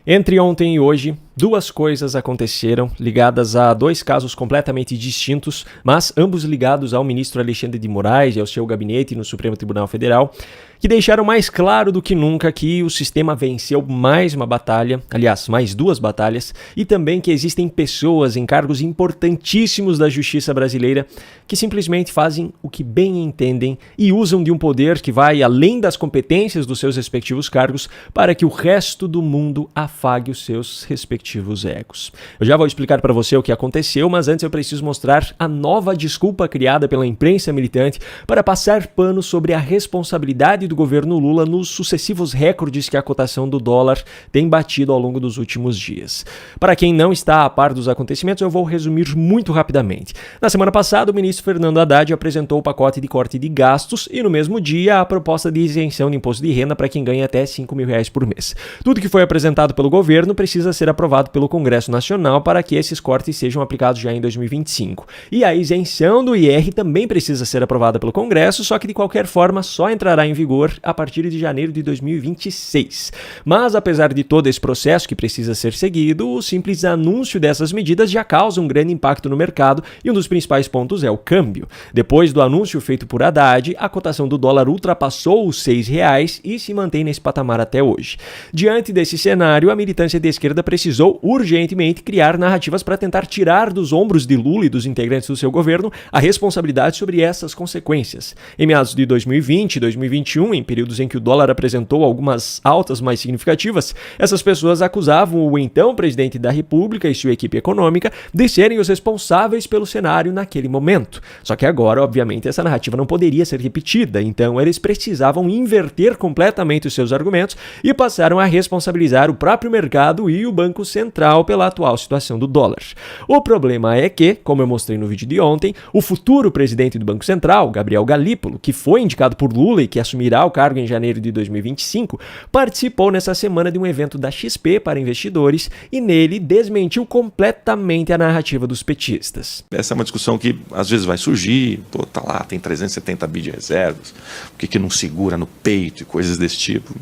Entre ontem e hoje, duas coisas aconteceram ligadas a dois casos completamente distintos, mas ambos ligados ao ministro Alexandre de Moraes e ao seu gabinete no Supremo Tribunal Federal, que deixaram mais claro do que nunca que o sistema venceu mais uma batalha, aliás, mais duas batalhas, e também que existem pessoas em cargos importantíssimos da justiça brasileira que simplesmente fazem o que bem entendem e usam de um poder que vai além das competências dos seus respectivos cargos para que o resto do mundo afague os seus respectivos egos. Eu já vou explicar para você o que aconteceu, mas antes eu preciso mostrar a nova desculpa criada pela imprensa militante para passar pano sobre a responsabilidade do governo Lula nos sucessivos recordes que a cotação do dólar tem batido ao longo dos últimos dias. Para quem não está a par dos acontecimentos, eu vou resumir muito rapidamente. Na semana passada, o ministro Fernando Haddad apresentou o pacote de corte de gastos e no mesmo dia a proposta de isenção de imposto de renda para quem ganha até R$5.000 por mês. Tudo que foi apresentado pelo governo precisa ser aprovado pelo Congresso Nacional para que esses cortes sejam aplicados já em 2025. E a isenção do IR também precisa ser aprovada pelo Congresso, só que de qualquer forma só entrará em vigor a partir de janeiro de 2026. Mas apesar de todo esse processo que precisa ser seguido, o simples anúncio dessas medidas já causa um grande impacto no mercado e um dos principais pontos é o câmbio. Depois do anúncio feito por Haddad, a cotação do dólar ultrapassou os R$6 e se mantém nesse patamar até hoje. Diante desse cenário, a militância de esquerda precisou urgentemente criar narrativas para tentar tirar dos ombros de Lula e dos integrantes do seu governo a responsabilidade sobre essas consequências. Em meados de 2020 e 2021, em períodos em que o dólar apresentou algumas altas mais significativas, essas pessoas acusavam o então presidente da República e sua equipe econômica de serem os responsáveis pelo cenário naquele momento. Só que agora, obviamente, essa narrativa não poderia ser repetida, então eles precisavam inverter completamente os seus argumentos e passaram a responsabilizar o próprio mercado e o Banco Central pela atual situação do dólar. O problema é que, como eu mostrei no vídeo de ontem, o futuro presidente do Banco Central, Gabriel Galípolo, que foi indicado por Lula e que assumirá o cargo em janeiro de 2025, participou nessa semana de um evento da XP para investidores e nele desmentiu completamente a narrativa dos petistas. Essa é uma discussão que às vezes vai surgir, tá lá, tem 370 bi de reservas, por que não segura no peito e coisas desse tipo.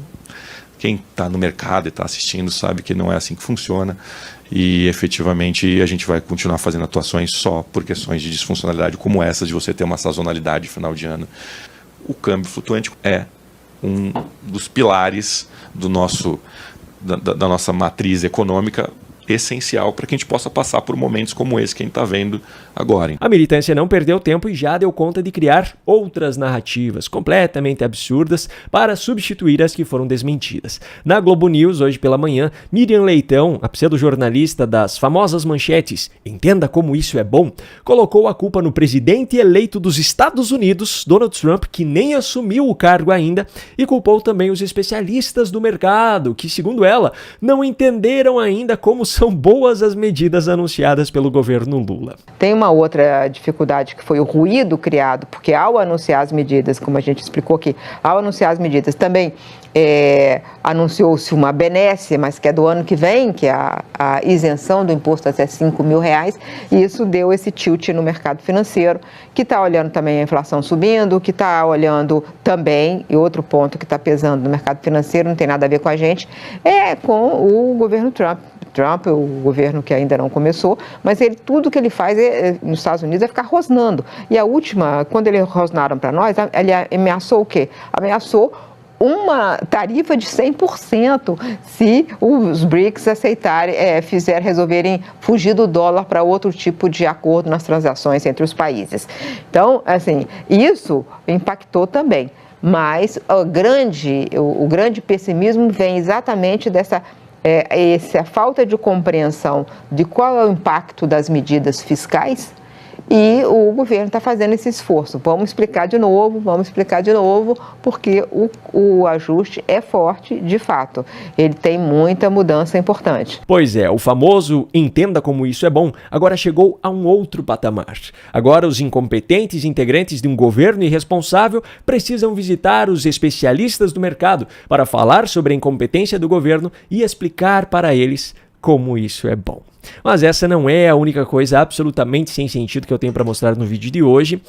Quem está no mercado e está assistindo sabe que não é assim que funciona e efetivamente a gente vai continuar fazendo atuações só por questões de disfuncionalidade como essa de você ter uma sazonalidade final de ano. O câmbio flutuante é um dos pilares da nossa matriz econômica essencial para que a gente possa passar por momentos como esse que a gente está vendo agora. A militância não perdeu tempo e já deu conta de criar outras narrativas completamente absurdas para substituir as que foram desmentidas. Na Globo News, hoje pela manhã, Miriam Leitão, a pseudojornalista das famosas manchetes "Entenda como isso é bom", colocou a culpa no presidente eleito dos Estados Unidos, Donald Trump, que nem assumiu o cargo ainda, e culpou também os especialistas do mercado, que, segundo ela, não entenderam ainda como são boas as medidas anunciadas pelo governo Lula. Tem uma outra dificuldade que foi o ruído criado, porque ao anunciar as medidas, como a gente explicou aqui, ao anunciar as medidas também anunciou-se uma benesse, mas que é do ano que vem, que é a isenção do imposto até R$5.000, e isso deu esse tilt no mercado financeiro, que está olhando também a inflação subindo, que está olhando também, e outro ponto que está pesando no mercado financeiro, não tem nada a ver com a gente, é com o governo Trump, o governo que ainda não começou, mas tudo que ele faz nos Estados Unidos é ficar rosnando. E a última, quando eles rosnaram para nós, ele ameaçou o quê? Ameaçou uma tarifa de 100% se os BRICS resolverem fugir do dólar para outro tipo de acordo nas transações entre os países. Então, assim, isso impactou também. Mas o grande pessimismo vem exatamente dessa falta de compreensão de qual é o impacto das medidas fiscais e o governo está fazendo esse esforço. Vamos explicar de novo, porque o ajuste é forte de fato. Ele tem muita mudança importante. Pois é, o famoso "entenda como isso é bom" agora chegou a um outro patamar. Agora os incompetentes integrantes de um governo irresponsável precisam visitar os especialistas do mercado para falar sobre a incompetência do governo e explicar para eles como isso é bom. Mas essa não é a única coisa absolutamente sem sentido que eu tenho para mostrar no vídeo de hoje.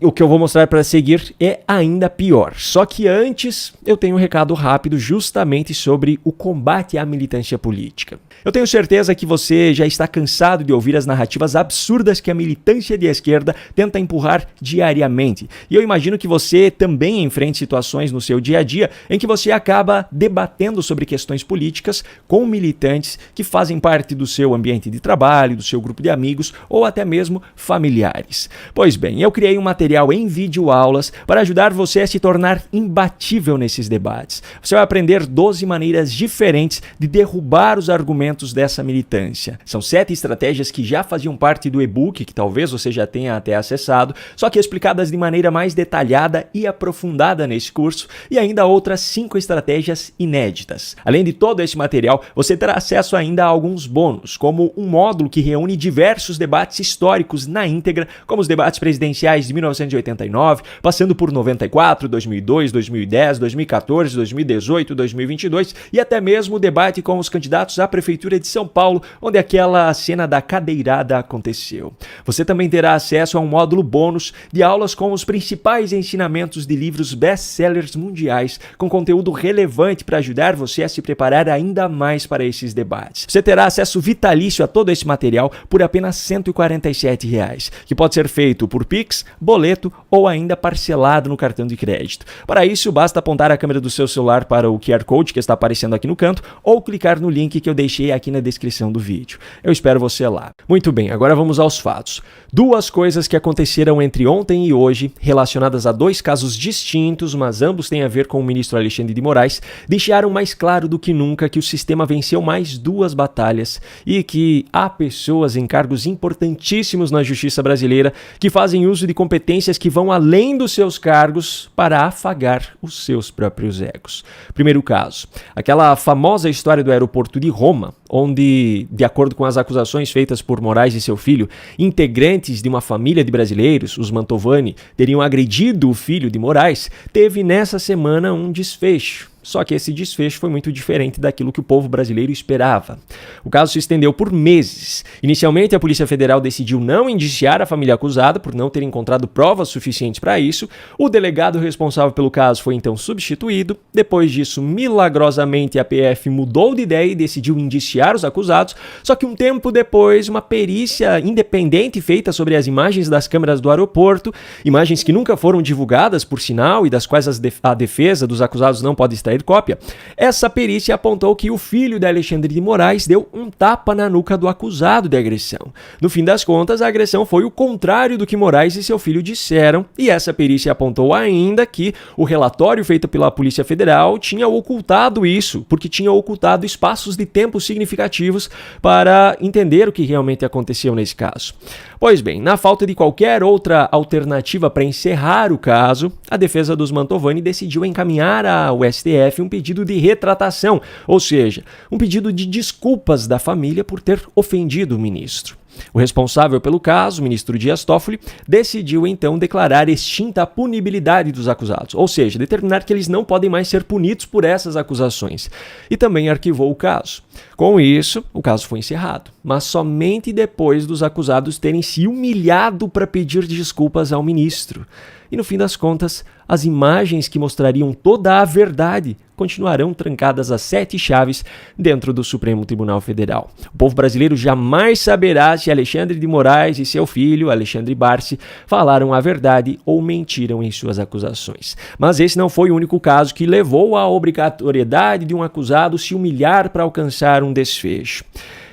o que eu vou mostrar para seguir é ainda pior. Só que antes eu tenho um recado rápido justamente sobre o combate à militância política. Eu tenho certeza que você já está cansado de ouvir as narrativas absurdas que a militância de esquerda tenta empurrar diariamente. E eu imagino que você também enfrente situações no seu dia a dia em que você acaba debatendo sobre questões políticas com militantes que fazem parte do seu ambiente de trabalho, do seu grupo de amigos ou até mesmo familiares. Pois bem, eu criei um material em videoaulas para ajudar você a se tornar imbatível nesses debates. Você vai aprender 12 maneiras diferentes de derrubar os argumentos dessa militância. São 7 estratégias que já faziam parte do e-book, que talvez você já tenha até acessado, só que explicadas de maneira mais detalhada e aprofundada nesse curso, e ainda outras 5 estratégias inéditas. Além de todo esse material, você terá acesso ainda a alguns bônus, como um módulo que reúne diversos debates históricos na íntegra, como os debates presidenciais de 1989, passando por 94, 2002, 2010, 2014, 2018, 2022 e até mesmo o debate com os candidatos à Prefeitura de São Paulo, onde aquela cena da cadeirada aconteceu. Você também terá acesso a um módulo bônus de aulas com os principais ensinamentos de livros best-sellers mundiais, com conteúdo relevante para ajudar você a se preparar ainda mais para esses debates. Você terá acesso vitalício a todo esse material por apenas R$ 147, que pode ser feito por Pix, boleto ou ainda parcelado no cartão de crédito. Para isso, basta apontar a câmera do seu celular para o QR Code que está aparecendo aqui no canto ou clicar no link que eu deixei aqui na descrição do vídeo. Eu espero você lá. Muito bem, agora vamos aos fatos. 2 coisas que aconteceram entre ontem e hoje, relacionadas a 2 casos distintos, mas ambos têm a ver com o ministro Alexandre de Moraes, deixaram mais claro do que nunca que o sistema venceu mais 2 batalhas e que há pessoas em cargos importantíssimos na justiça brasileira que fazem uso de competências que vão além dos seus cargos para afagar os seus próprios egos. Primeiro caso, aquela famosa história do aeroporto de Roma, onde, de acordo com as acusações feitas por Moraes e seu filho, integrantes de uma família de brasileiros, os Mantovani, teriam agredido o filho de Moraes, teve nessa semana um desfecho. Só que esse desfecho foi muito diferente daquilo que o povo brasileiro esperava. O caso se estendeu por meses. Inicialmente, a Polícia Federal decidiu não indiciar a família acusada por não ter encontrado provas suficientes para isso. O delegado responsável pelo caso foi então substituído. Depois disso, milagrosamente, a PF mudou de ideia e decidiu indiciar os acusados. Só que um tempo depois, uma perícia independente feita sobre as imagens das câmeras do aeroporto, imagens que nunca foram divulgadas, por sinal, e das quais a defesa dos acusados não pode extrair cópia, essa perícia apontou que o filho de Alexandre de Moraes deu um tapa na nuca do acusado de agressão. No fim das contas, a agressão foi o contrário do que Moraes e seu filho disseram, e essa perícia apontou ainda que o relatório feito pela Polícia Federal tinha ocultado isso, porque tinha ocultado espaços de tempo significativos para entender o que realmente aconteceu nesse caso. Pois bem, na falta de qualquer outra alternativa para encerrar o caso, a defesa dos Mantovani decidiu encaminhar ao STF um pedido de retratação, ou seja, um pedido de desculpas da família por ter ofendido o ministro. O responsável pelo caso, o ministro Dias Toffoli, decidiu então declarar extinta a punibilidade dos acusados, ou seja, determinar que eles não podem mais ser punidos por essas acusações, e também arquivou o caso. Com isso, o caso foi encerrado, mas somente depois dos acusados terem se humilhado para pedir desculpas ao ministro. E no fim das contas, as imagens que mostrariam toda a verdade continuarão trancadas a 7 chaves dentro do Supremo Tribunal Federal. O povo brasileiro jamais saberá se Alexandre de Moraes e seu filho, Alexandre Barsi, falaram a verdade ou mentiram em suas acusações. Mas esse não foi o único caso que levou à obrigatoriedade de um acusado se humilhar para alcançar um desfecho.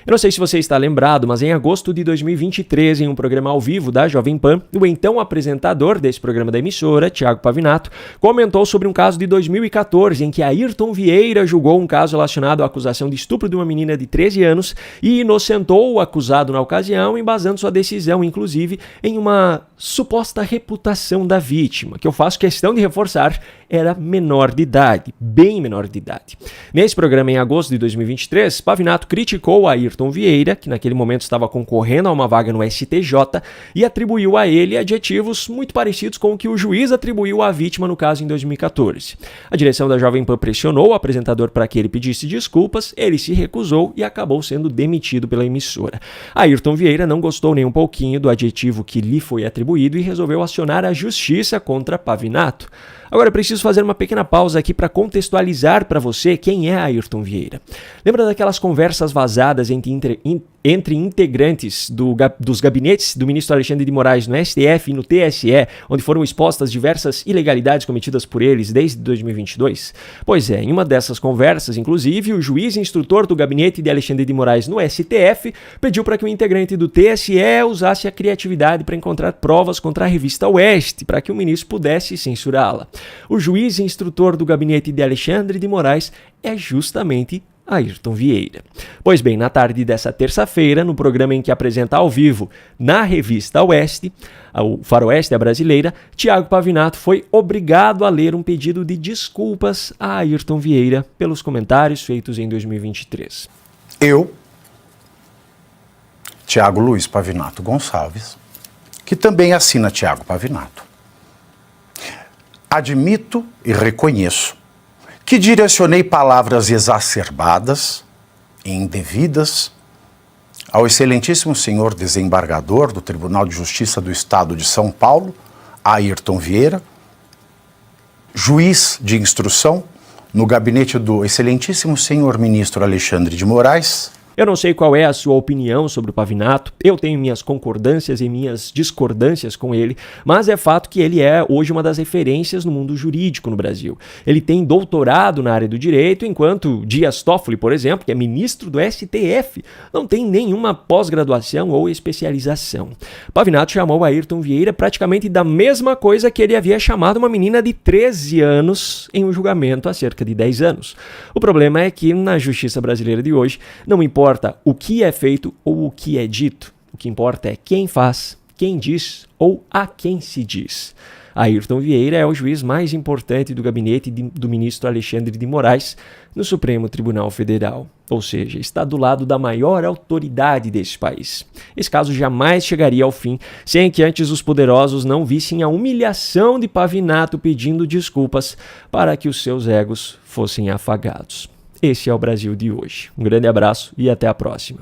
Eu não sei se você está lembrado, mas em agosto de 2023, em um programa ao vivo da Jovem Pan, o então apresentador desse programa da emissora, Thiago Pavinato, comentou sobre um caso de 2014 em que Ayrton Vieira julgou um caso relacionado à acusação de estupro de uma menina de 13 anos e inocentou o acusado na ocasião, embasando sua decisão, inclusive, em uma suposta reputação da vítima, que eu faço questão de reforçar, era menor de idade, bem menor de idade. Nesse programa, em agosto de 2023, Pavinato criticou Ayrton Ayrton Vieira, que naquele momento estava concorrendo a uma vaga no STJ, e atribuiu a ele adjetivos muito parecidos com o que o juiz atribuiu à vítima no caso em 2014. A direção da Jovem Pan pressionou o apresentador para que ele pedisse desculpas, ele se recusou e acabou sendo demitido pela emissora. Ayrton Vieira não gostou nem um pouquinho do adjetivo que lhe foi atribuído e resolveu acionar a justiça contra Pavinato. Agora eu preciso fazer uma pequena pausa aqui para contextualizar para você quem é Ayrton Vieira. Lembra daquelas conversas vazadas entre integrantes dos gabinetes do ministro Alexandre de Moraes no STF e no TSE, onde foram expostas diversas ilegalidades cometidas por eles desde 2022? Pois é, em uma dessas conversas, inclusive, o juiz instrutor do gabinete de Alexandre de Moraes no STF pediu para que o integrante do TSE usasse a criatividade para encontrar provas contra a revista Oeste, para que o ministro pudesse censurá-la. O juiz instrutor do gabinete de Alexandre de Moraes é justamente Ayrton Vieira. Pois bem, na tarde dessa terça-feira, no programa em que apresenta ao vivo na revista Oeste, o Faroeste, a brasileira, Thiago Pavinato foi obrigado a ler um pedido de desculpas a Ayrton Vieira pelos comentários feitos em 2023. Eu, Thiago Luiz Pavinato Gonçalves, que também assina Thiago Pavinato, admito e reconheço que direcionei palavras exacerbadas e indevidas ao excelentíssimo senhor desembargador do Tribunal de Justiça do Estado de São Paulo, Ayrton Vieira, juiz de instrução no gabinete do excelentíssimo senhor ministro Alexandre de Moraes. Eu não sei qual é a sua opinião sobre o Pavinato, eu tenho minhas concordâncias e minhas discordâncias com ele, mas é fato que ele é hoje uma das referências no mundo jurídico no Brasil. Ele tem doutorado na área do direito, enquanto Dias Toffoli, por exemplo, que é ministro do STF, não tem nenhuma pós-graduação ou especialização. Pavinato chamou Ayrton Vieira praticamente da mesma coisa que ele havia chamado uma menina de 13 anos em um julgamento há cerca de 10 anos. O problema é que na justiça brasileira de hoje não importa o que é feito ou o que é dito. O que importa é quem faz, quem diz ou a quem se diz. Ayrton Vieira é o juiz mais importante do gabinete do ministro Alexandre de Moraes no Supremo Tribunal Federal. Ou seja, está do lado da maior autoridade desse país. Esse caso jamais chegaria ao fim sem que antes os poderosos não vissem a humilhação de Pavinato pedindo desculpas para que os seus egos fossem afagados. Esse é o Brasil de hoje. Um grande abraço e até a próxima.